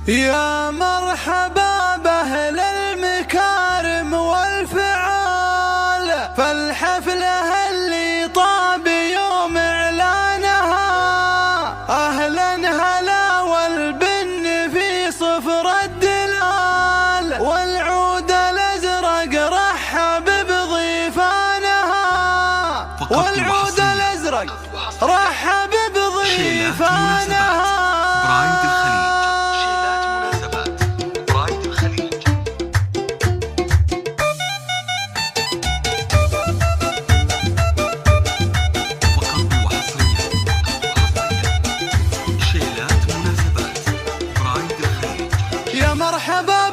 يا مرحبا بأهل المكارم والفعال، فالحفلة اللي طاب يوم إعلانها. أهلا هلا والبن في صفر الدلال، والعود الأزرق رحب بضيفانها. والعود الأزرق رحب بضيفانها. مرحبا